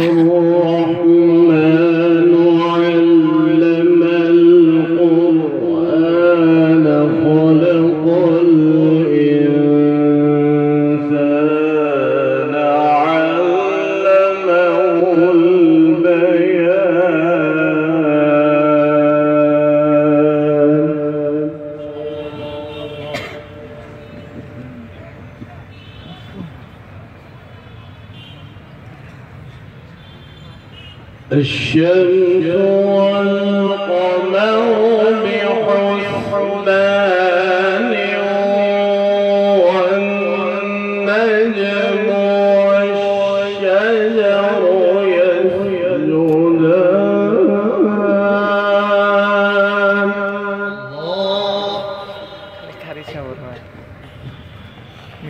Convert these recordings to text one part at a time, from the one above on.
الرحمن علم القرآن خلق الإنسان علمه البيان الشمس والقمر بحسبان والنجم والشجر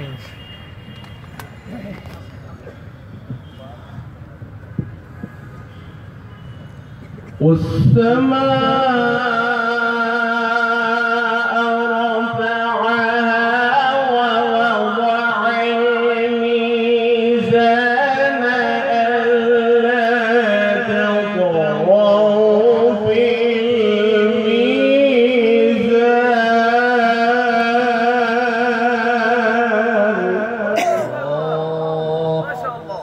يسجدان والسماء رفعها ووضع الميزان ألا تطغوا في الميزان ما شاء الله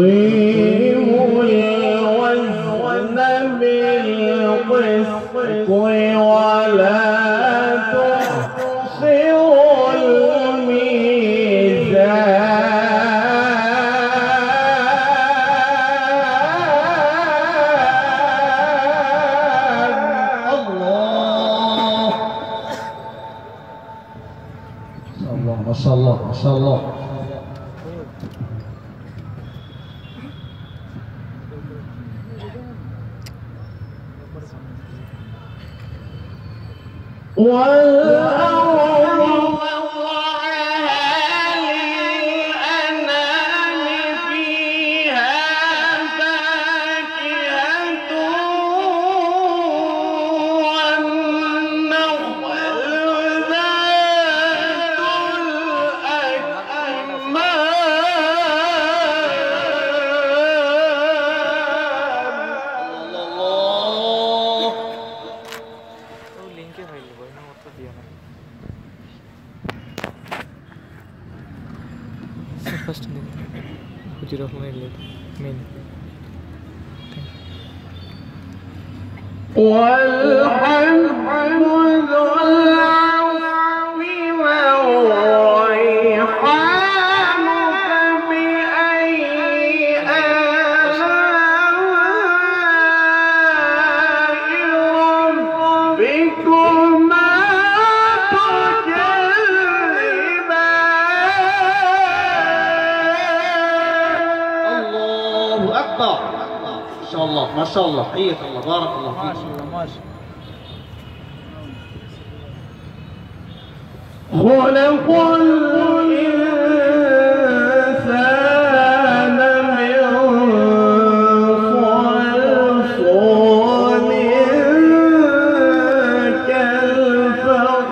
وأقيموا الوزن بالقسط ولا تخسروا الميزان الله ما شاء الله ما شاء الله والأرض وضعها للأنام فيها فاكهة والنخل ذات First name, main. والحب ذو العصف والريحان فبأي آلاء ربكما تكذبان الله أكبر ما شاء الله ما شاء الله حياك الله بارك الله فيك ما شاء الله خلق الإنسان من صلصال كالفخار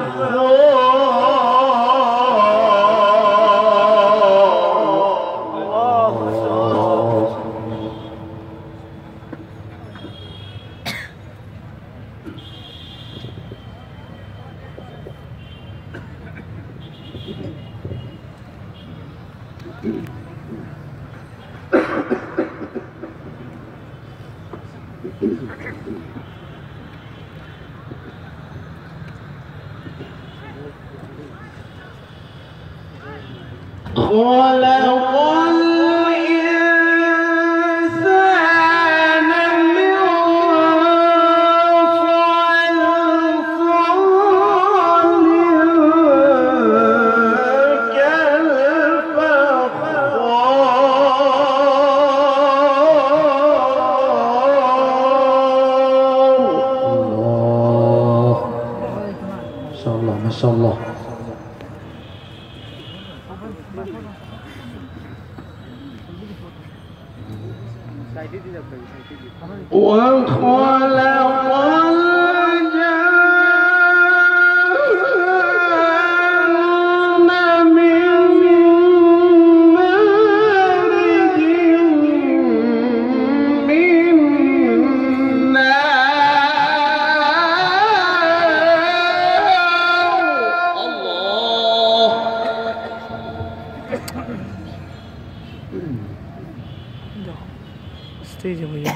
خلق الإنسان من صلصال كالفخار. الله ما شاء الله وخلق الجن Stage है भैया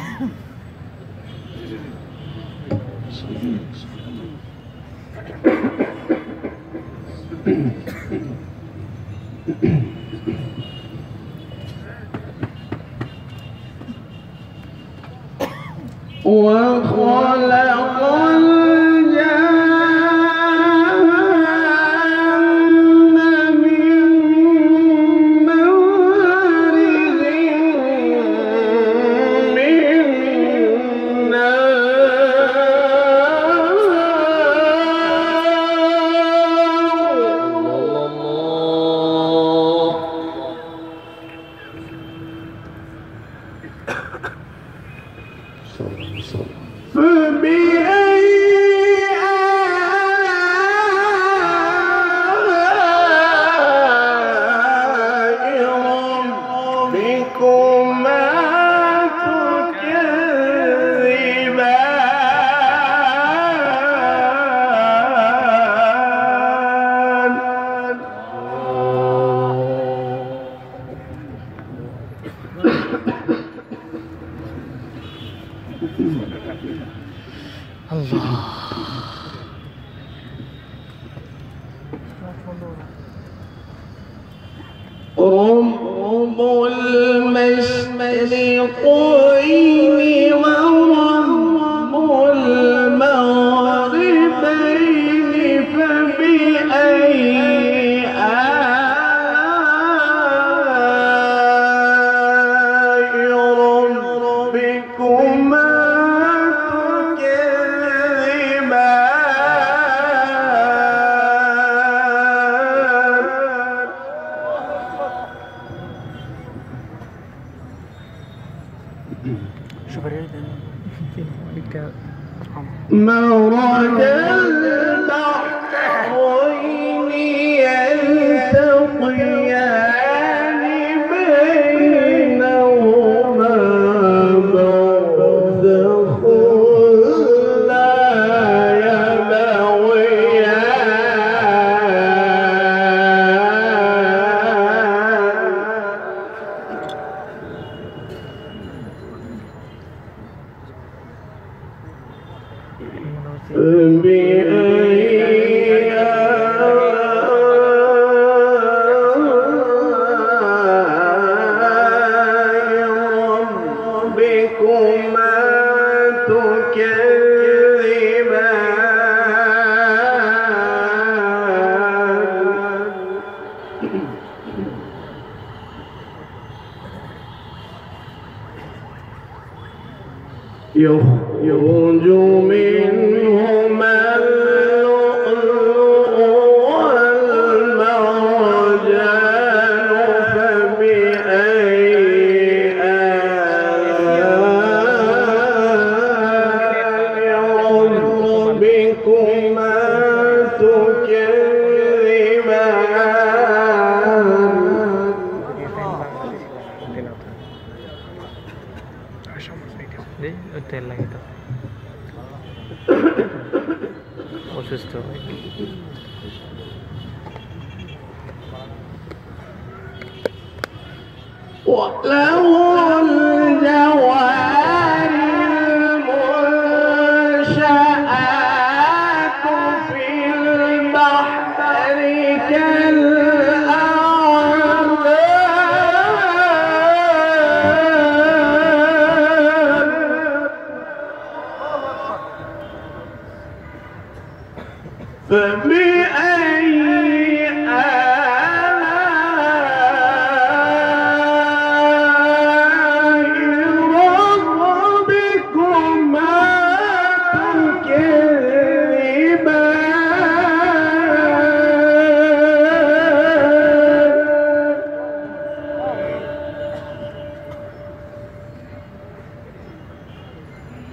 رب المشرقين ورب المغربين فبأي آلاء ربكما مرج البحرين يلتقيان بينهما برزخ لا يبغيان بأي آلاء ربكما تكذبان يخرج منهما اللؤلؤ والمرجان فبأي آلاء ربكما تكذبان hotel lang ito. Susto. وله الجوار المنشآت في البحر كالأعلام فبأي آلاء ربكما تكذبان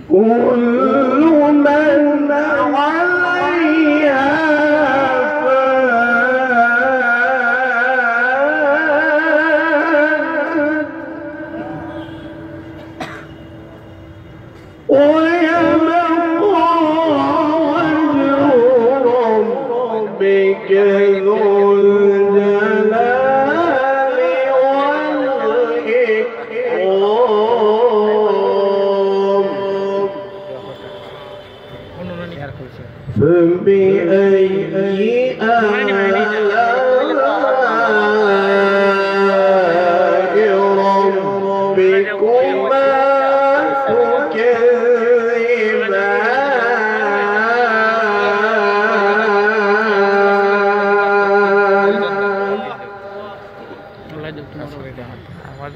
كل من عليها ويبقى وجه ربك ذو الجلال আমার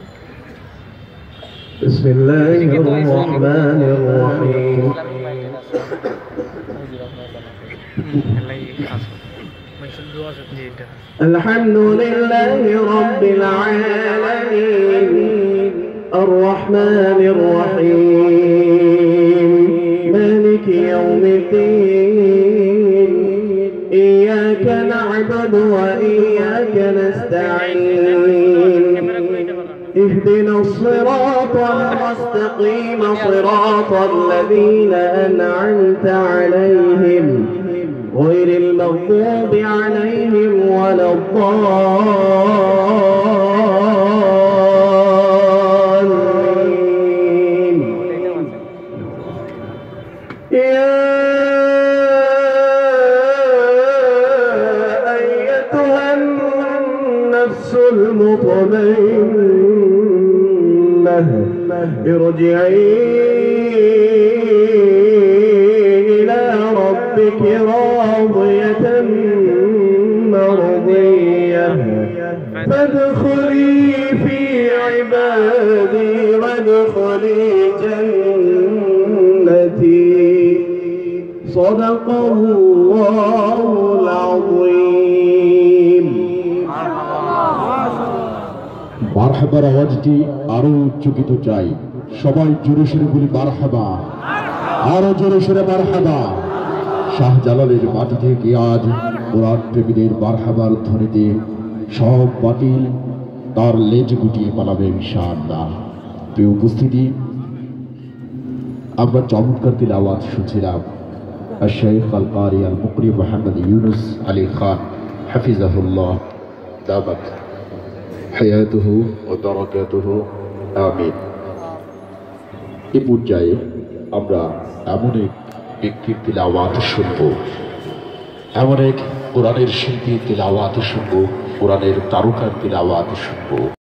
بسم الله الرحمن الرحيم الحمد لله رب العالمين الرحمن الرحيم مالك يوم الدين إياك نعبد وإياك نستعين اهدنا الصراط المستقيم صراط الذين أنعمت عليهم غير المغضوب عليهم ولا الضالين يا أيتها النفس المطمئنة ارجعي إلى ربك راضية مرضية فادخلي في عبادي وادخلي جنتي صدق الله العظيم মারহাবার আওয়াজটি আরো উচ্চকিত চাই সবাই জোরে সোরে বলি মারহাবা আরো জোরে সোরে মারহাবা শাহজালালের মাটি থেকে আজ কোরআন প্রেমীদের মারহাবার ধ্বনিতে সব বাতিল তার লেজ গুটিয়ে পালাবে ইনশাআল্লাহ। প্রিয় উপস্থিতি, আমরা চমৎকার তিলাওয়াত শুনছিলাম الشيخ القارئ المقري محمد يونس علي خان حفظه الله دامت حياته وبركاته آمين। এই পর্যায়ে আমরা এমন এক ব্যক্তির তিলাওয়াত শুনব, এমন এক কোরআনের শিল্পীর তিলাওয়াত শুনব, কোরআনের তারকার তিলাওয়াত শুনব।